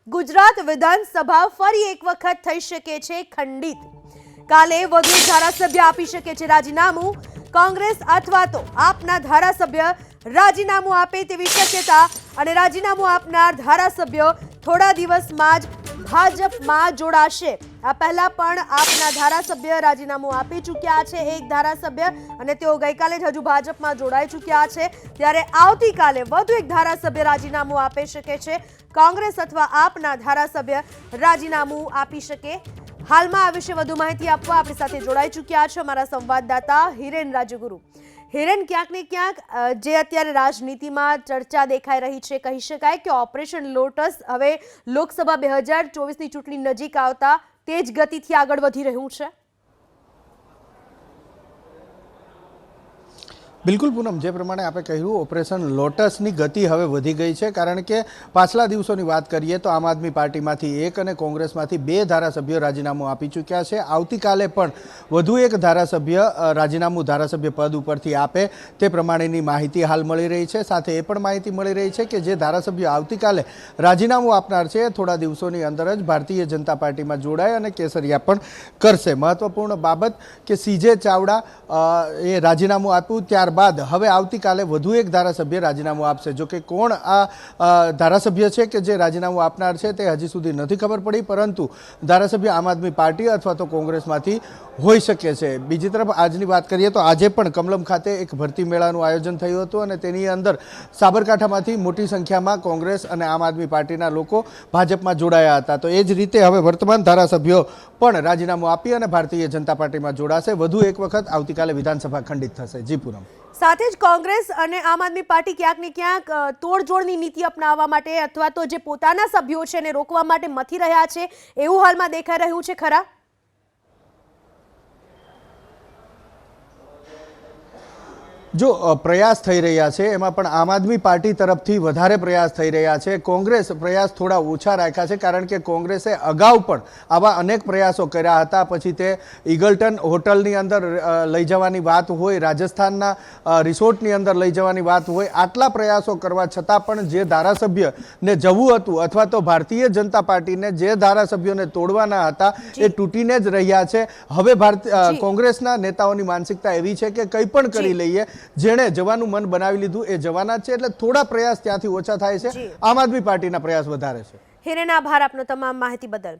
ગુજરાત વિધાનસભા ફરી એક વખત થઈ શકે છે ખંડિત। કાલે વધુ એક ધારાસભ્ય આપી શકે છે રાજીનામું। કોંગ્રેસ અથવા તો આપના ધારાસભ્ય રાજીનામું આપે તેવી શક્યતા અને રાજીનામું આપનાર ધારાસભ્ય થોડા દિવસમાં જ ભાજપમાં જોડાશે। આ પહેલા પણ આપના ધારાસભ્ય રાજીનામું આપી ચૂક્યા છે એક ધારાસભ્ય અને તેઓ ગઈકાલે જ હજુ ભાજપમાં જોડાઈ ચૂક્યા છે। ત્યારે આવતીકાલે વધુ એક ધારાસભ્ય રાજીનામું આપી શકે છે। કોંગ્રેસ અથવા આપના ધારાસભ્ય રાજીનામું આપી શકે। હાલમાં આ વિશે વધુ માહિતી આપવા આપણી સાથે જોડાઈ ચૂક્યા છે અમારા સંવાદદાતા હિરેન રાજગુરુ। હિરેન, ક્યાંક ને ક્યાંક જે અત્યારે રાજનીતિમાં ચર્ચા દેખાઈ રહી છે, કહી શકાય કે ઓપરેશન લોટસ હવે લોકસભા 2024ની ચૂંટણી નજીક આવતા તેજ ગતિથી આગળ વધી રહ્યું છે। બિલકુલ પૂનમ, જે પ્રમાણે આપણે કહ્યું ઓપરેશન લોટસની ગતિ હવે વધી ગઈ છે, કારણ કે પાછલા દિવસોની વાત કરીએ તો આમ આદમી પાર્ટીમાંથી એક અને કોંગ્રેસમાંથી 2 ધારાસભ્યો રાજીનામું આપી ચૂક્યા છે। આવતીકાલે પણ વધુ એક ધારાસભ્ય રાજીનામું ધારાસભ્ય પદ ઉપરથી આપે તે પ્રમાણેની માહિતી હાલ મળી રહી છે। સાથે એ પણ માહિતી મળી રહી છે કે જે ધારાસભ્ય આવતીકાલે રાજીનામું આપનાર છે થોડા દિવસોની અંદર જ ભારતીય જનતા પાર્ટીમાં જોડાય અને કેસરિયા પણ કરશે। મહત્વપૂર્ણ બાબત કે સીજે ચાવડા એ રાજીનામું આપ્યું ત્યારબાદ હવે આવતીકાલે વધુ એક ધારાસભ્ય રાજીનામું આપશે। જો કે કોણ આ ધારાસભ્ય છે કે જે રાજીનામું આપનાર છે તે હજી સુધી નથી ખબર પડી, પરંતુ ધારાસભ્ય આમ આદમી પાર્ટી અથવા તો કોંગ્રેસમાંથી હોઈ શકે છે। બીજી તરફ આજની વાત કરીએ તો આજે પણ કમલમ ખાતે એક ભરતી મેળાનું આયોજન થયું હતું અને તેની અંદર સાબરકાંઠામાંથી મોટી સંખ્યામાં કોંગ્રેસ અને આમ આદમી પાર્ટીના લોકો ભાજપમાં જોડાયા હતા। તો એ જ રીતે હવે વર્તમાન ધારાસભ્યો પણ રાજીનામું આપી અને ભારતીય જનતા પાર્ટીમાં જોડાશે। વધુ એક વખત આવતીકાલે વિધાનસભા ખંડિત થશે। જી પૂનમ, સાથે જ કોંગ્રેસ અને આમ આદમી પાર્ટી ક્યાંક ને ક્યાંક તોડજોડની નીતિ અપનાવવા માટે અથવા તો જે પોતાના સભ્યો છે એને રોકવા માટે મથી રહ્યા છે એવું હાલમાં દેખાઈ રહ્યું છે ખરા? જો પ્રયાસ થઈ રહ્યા છે એમાં પણ આમ આદમી પાર્ટી તરફથી વધારે પ્રયાસ થઈ રહ્યા છે। કોંગ્રેસ પ્રયાસ થોડા ઓછા રાખ્યા છે, કારણ કે કોંગ્રેસે અગાઉ પણ આવા અનેક પ્રયાસો કર્યા હતા। પછી તે ઈગલ્ટન હોટલની અંદર લઈ જવાની વાત હોય, રાજસ્થાનના રિસોર્ટની અંદર લઈ જવાની વાત હોય, આટલા પ્રયાસો કરવા છતાં પણ જે ધારાસભ્યને જવું હતું અથવા તો ભારતીય જનતા પાર્ટીને જે ધારાસભ્યોને તોડવાના હતા એ તૂટીને જ રહ્યા છે। હવે કોંગ્રેસના નેતાઓની માનસિકતા એવી છે કે કંઈ પણ કરી લઈએ, જેણે જવાનું મન બનાવી લીધું એ જવાના છે, એટલે થોડા પ્રયાસ ત્યાંથી ઓછા થાય છે। આમ આદમી પાર્ટીના પ્રયાસ વધારે છે। હિરેન, આભાર આપનો તમામ માહિતી બદલ।